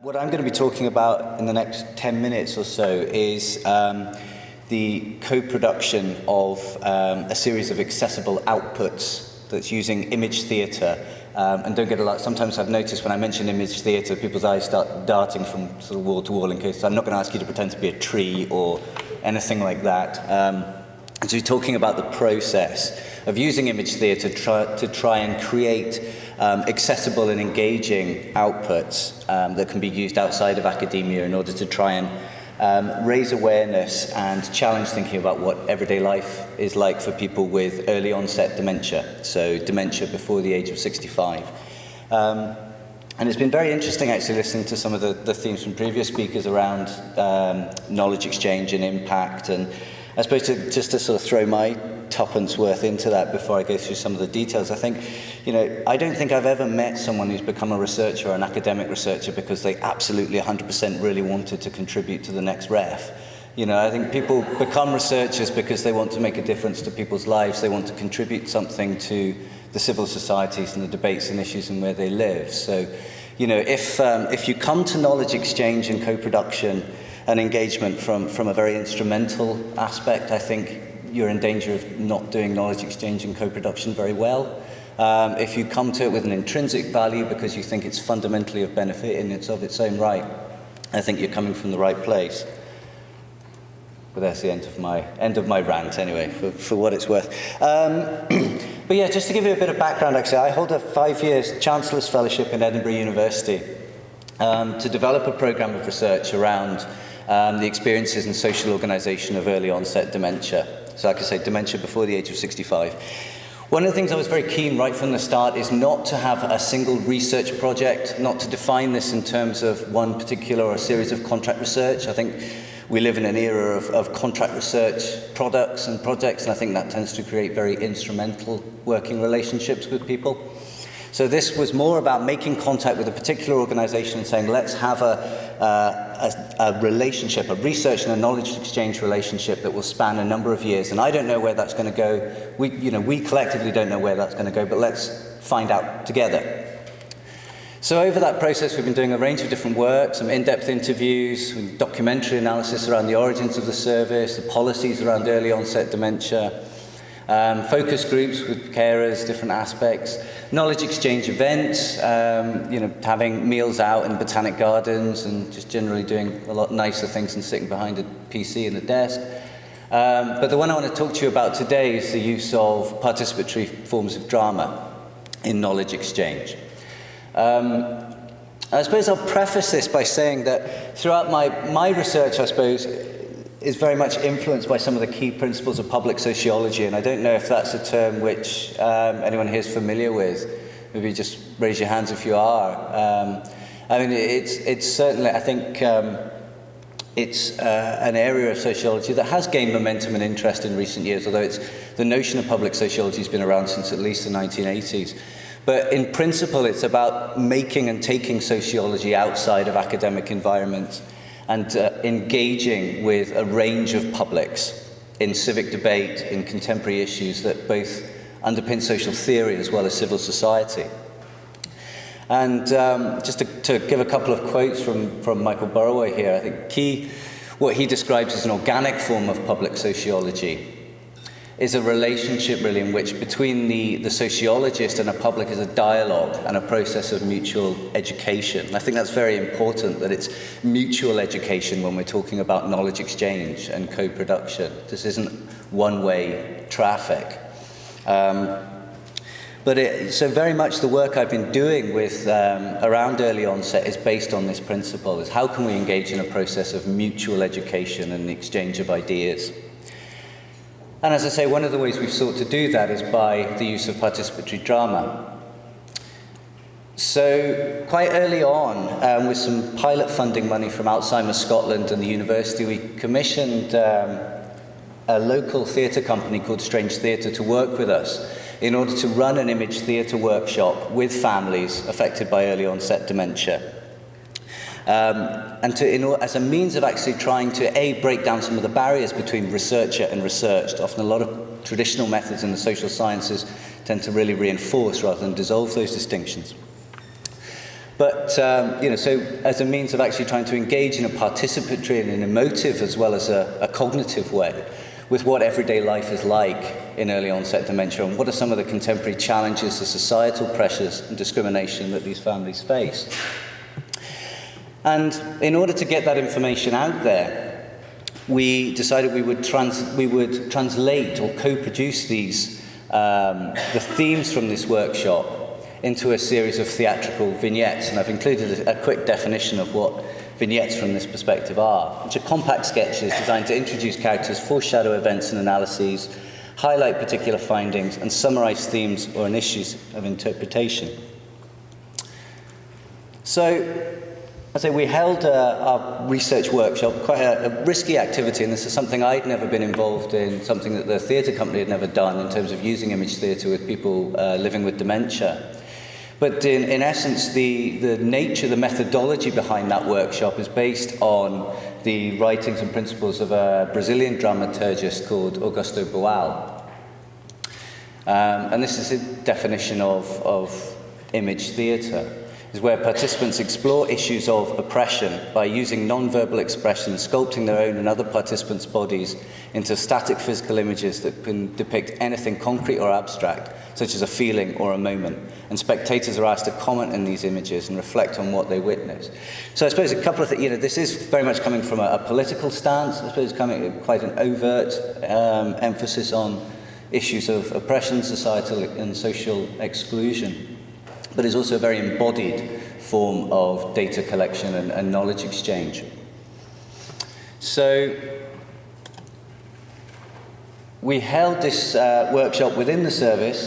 What I'm going to be talking about in the next 10 minutes or so is the co-production of a series of accessible outputs that's using image theatre. And don't get a lot, sometimes I've noticed when I mention image theatre, people's eyes start darting from sort of wall to wall in case I'm not going to ask you to pretend to be a tree or anything like that. And so we're talking about the process of using image theatre to try and create accessible and engaging outputs that can be used outside of academia in order to try and raise awareness and challenge thinking about what everyday life is like for people with early onset dementia, so dementia before the age of 65. And it's been very interesting actually listening to some of the themes from previous speakers around knowledge exchange and impact, and I suppose just to sort of throw my tuppence worth into that before I go through some of the details. I think, I don't think I've ever met someone who's become a researcher or an academic researcher because they absolutely 100% really wanted to contribute to the next ref. I think people become researchers because they want to make a difference to people's lives. They want to contribute something to the civil societies and the debates and issues and where they live. So, if you come to knowledge exchange and co-production and engagement from a very instrumental aspect, I think you're in danger of not doing knowledge exchange and co-production very well. If you come to it with an intrinsic value because you think it's fundamentally of benefit and it's of its own right, I think you're coming from the right place. But that's the end of my rant anyway, for what it's worth. But yeah, just to give you a bit of background, actually, I hold a 5-year Chancellor's Fellowship in Edinburgh University to develop a program of research around the experiences and social organisation of early onset dementia. So like I say, dementia before the age of 65. One of the things I was very keen right from the start is not to have a single research project, not to define this in terms of one particular or a series of contract research. I think we live in an era of contract research products and projects, and I think that tends to create very instrumental working relationships with people. So this was more about making contact with a particular organisation and saying, let's have a relationship, a research and a knowledge exchange relationship that will span a number of years. And I don't know where that's going to go. We collectively don't know where that's going to go, but let's find out together. So over that process, we've been doing a range of different work, some in-depth interviews, documentary analysis around the origins of the service, the policies around early onset dementia, focus groups with carers, different aspects, knowledge exchange events, having meals out in botanic gardens and just generally doing a lot nicer things than sitting behind a PC and a desk. But the one I want to talk to you about today is the use of participatory forms of drama in knowledge exchange. I suppose I'll preface this by saying that throughout my research, I suppose, is very much influenced by some of the key principles of public sociology, and I don't know if that's a term which anyone here is familiar with. Maybe just raise your hands if you are. It's certainly, I think, it's an area of sociology that has gained momentum and interest in recent years, although the notion of public sociology has been around since at least the 1980s. But in principle, it's about making and taking sociology outside of academic environments and engaging with a range of publics in civic debate, in contemporary issues that both underpin social theory as well as civil society. And just to give a couple of quotes from Michael Burroway here, I think what he describes as an organic form of public sociology is a relationship really in which between the sociologist and a public is a dialogue and a process of mutual education. And I think that's very important, that it's mutual education when we're talking about knowledge exchange and co-production. This isn't one-way traffic. So very much the work I've been doing with around early onset is based on this principle, is how can we engage in a process of mutual education and the exchange of ideas. And as I say, one of the ways we've sought to do that is by the use of participatory drama. So quite early on, with some pilot funding money from Alzheimer's Scotland and the university, we commissioned a local theatre company called Strange Theatre to work with us in order to run an image theatre workshop with families affected by early onset dementia. And as a means of actually trying to, break down some of the barriers between researcher and researched. Often a lot of traditional methods in the social sciences tend to really reinforce rather than dissolve those distinctions. But, so as a means of actually trying to engage in a participatory and an emotive as well as a cognitive way with what everyday life is like in early onset dementia and what are some of the contemporary challenges, the societal pressures and discrimination that these families face. And in order to get that information out there, we decided we would translate or co-produce these, the themes from this workshop into a series of theatrical vignettes. And I've included a quick definition of what vignettes from this perspective are, which are compact sketches designed to introduce characters, foreshadow events and analyses, highlight particular findings, and summarize themes or issues of interpretation. So, I say we held our research workshop, quite a risky activity, and this is something I'd never been involved in, something that the theatre company had never done in terms of using image theatre with people living with dementia. But in essence, the nature, the methodology behind that workshop is based on the writings and principles of a Brazilian dramaturgist called Augusto Boal. And this is a definition of image theatre, is where participants explore issues of oppression by using non-verbal expression, sculpting their own and other participants' bodies into static physical images that can depict anything concrete or abstract, such as a feeling or a moment. And spectators are asked to comment on these images and reflect on what they witness. So I suppose a couple of things, this is very much coming from a political stance. I suppose coming quite an overt emphasis on issues of oppression, societal and social exclusion. But is also a very embodied form of data collection and knowledge exchange. So we held this workshop within the service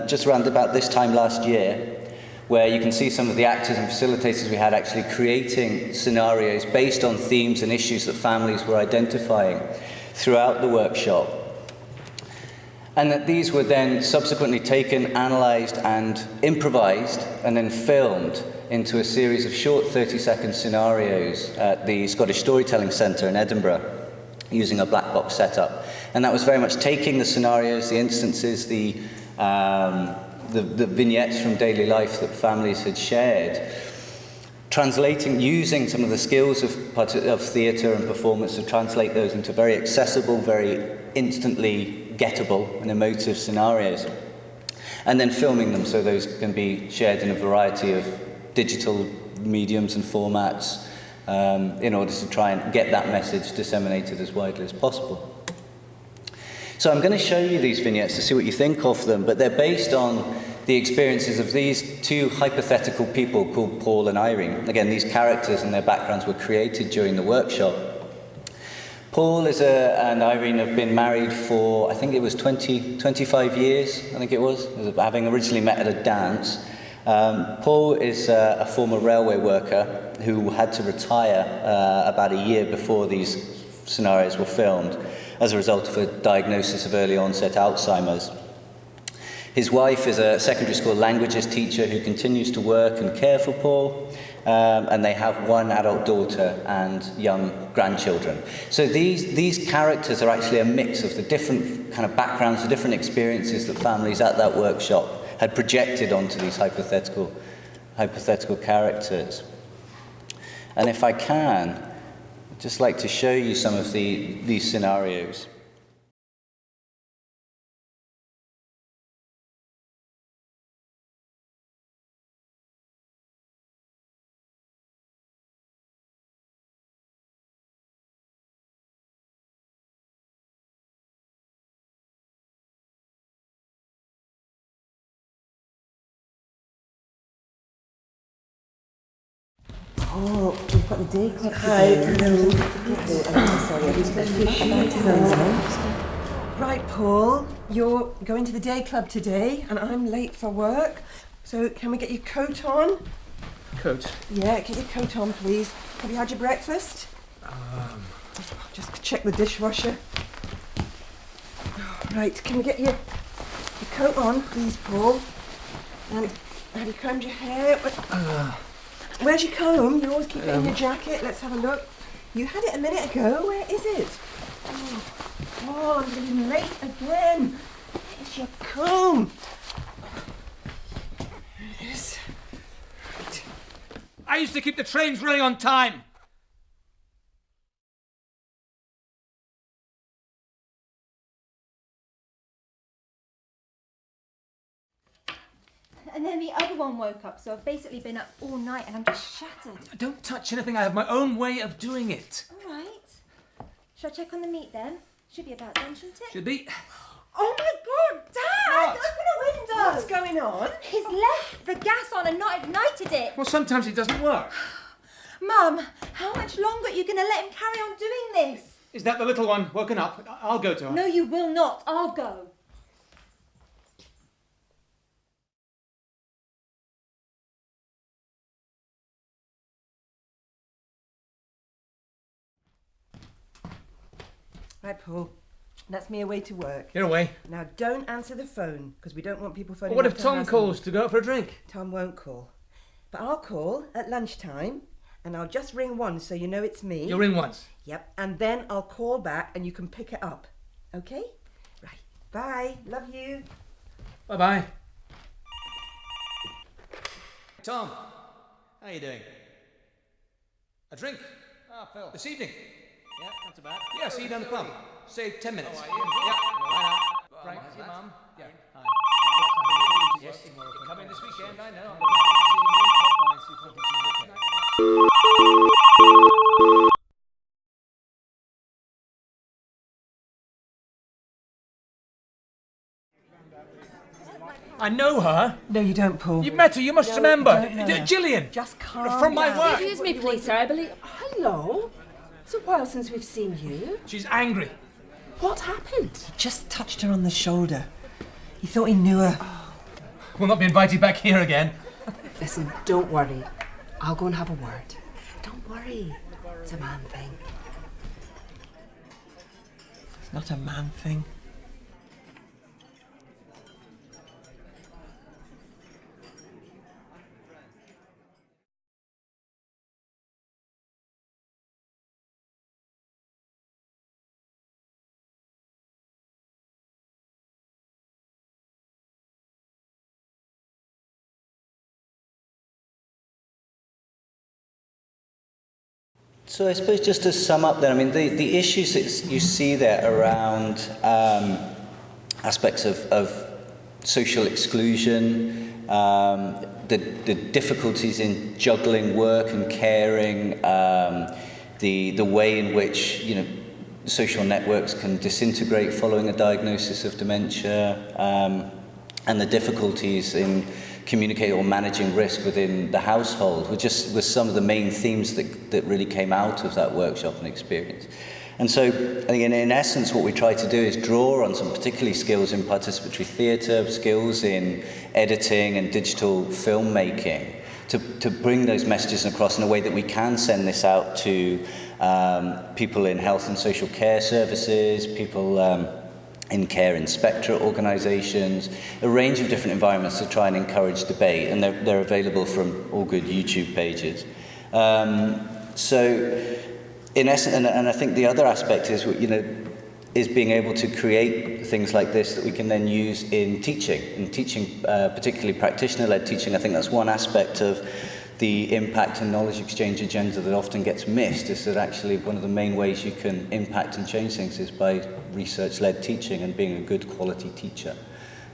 just around about this time last year, where you can see some of the actors and facilitators we had actually creating scenarios based on themes and issues that families were identifying throughout the workshop. And that these were then subsequently taken, analysed and improvised and then filmed into a series of short 30-second scenarios at the Scottish Storytelling Centre in Edinburgh using a black box setup. And that was very much taking the scenarios, the instances, the vignettes from daily life that families had shared, translating, using some of the skills of theatre and performance to translate those into very accessible, very instantly gettable and emotive scenarios, and then filming them so those can be shared in a variety of digital mediums and formats in order to try and get that message disseminated as widely as possible. So I'm going to show you these vignettes to see what you think of them, but they're based on the experiences of these two hypothetical people called Paul and Irene. Again, these characters and their backgrounds were created during the workshop. Paul and Irene have been married for, I think it was 25 years, I think it was, having originally met at a dance. Paul is a former railway worker who had to retire about a year before these scenarios were filmed as a result of a diagnosis of early onset Alzheimer's. His wife is a secondary school languages teacher who continues to work and care for Paul. And they have one adult daughter and young grandchildren. So these characters are actually a mix of the different kind of backgrounds, the different experiences that families at that workshop had projected onto these hypothetical characters. And if I can, I'd just like to show you some of these scenarios. Oh, we've got the day club today. Right, Paul, you're going to the day club today, and I'm late for work. So can we get your coat on? Coat? Yeah, get your coat on, please. Have you had your breakfast? Just check the dishwasher. Right, can we get your coat on, please, Paul? And have you combed your hair? Where's your comb? You always keep it in your jacket. Let's have a look. You had it a minute ago. Where is it? Oh, I'm getting late again. Where's your comb? There it is. Right. used to keep the trains running on time. And then the other one woke up, so I've basically been up all night and I'm just shattered. Don't touch anything. I have my own way of doing it. All right. Shall I check on the meat then? Should be about done, shouldn't it? Should be. Oh my God, Dad! What? Open a window! What's going on? He's left the gas on and not ignited it. Well, sometimes it doesn't work. Mum, how much longer are you going to let him carry on doing this? Is that the little one woken up? I'll go to her. No, you will not. I'll go. Right, Paul. That's me away to work. You're away. Now, don't answer the phone, because we don't want people phoning. What up if to Tom harass calls me. to go out for a drink? Tom won't call. But I'll call at lunchtime, and I'll just ring once so you know it's me. You'll ring once. Yep, and then I'll call back and you can pick it up. Okay? Right. Bye. Love you. Bye-bye. Tom, how are you doing? A drink? Ah, Phil. This evening? Yeah, not too bad. Yeah, see you down the pub. Say 10 minutes. How are you? Yeah, bye now. Frank, How's your that? mum? Yeah. Hi. Yes, You're coming this weekend, I know. I know her. No, you don't, Paul. You've met her, you must No, remember. don't know her. Gillian. Just calm From my down. work. Excuse me, please, sir. I believe. Hello. It's a while since we've seen you. She's angry. What happened? He just touched her on the shoulder. He thought he knew her. We'll not be invited back here again. Listen, don't worry. I'll go and have a word. Don't worry. It's a man thing. It's not a man thing. So I suppose just to sum up then, I mean, the issues that you see there around aspects of social exclusion, the difficulties in juggling work and caring, the way in which, you know, social networks can disintegrate following a diagnosis of dementia, and the difficulties in communicating or managing risk within the household was some of the main themes that really came out of that workshop and experience. And so, I think in essence, what we try to do is draw on some particularly skills in participatory theatre, skills in editing and digital filmmaking, to bring those messages across in a way that we can send this out to people in health and social care services, people in care inspectorate organisations, a range of different environments to try and encourage debate, and they're available from all good YouTube pages. So, in essence, and I think the other aspect is, you know, is being able to create things like this that we can then use in teaching, particularly practitioner-led teaching. I think that's one aspect of the impact and knowledge exchange agenda that often gets missed, is that actually one of the main ways you can impact and change things is by research-led teaching and being a good quality teacher.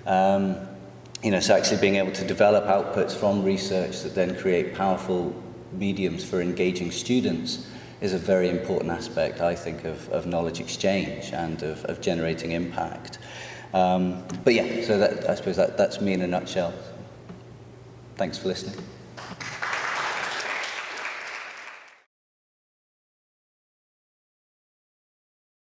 You know, so actually being able to develop outputs from research that then create powerful mediums for engaging students is a very important aspect, I think, of knowledge exchange and of generating impact. But yeah, so I suppose that's me in a nutshell. Thanks for listening.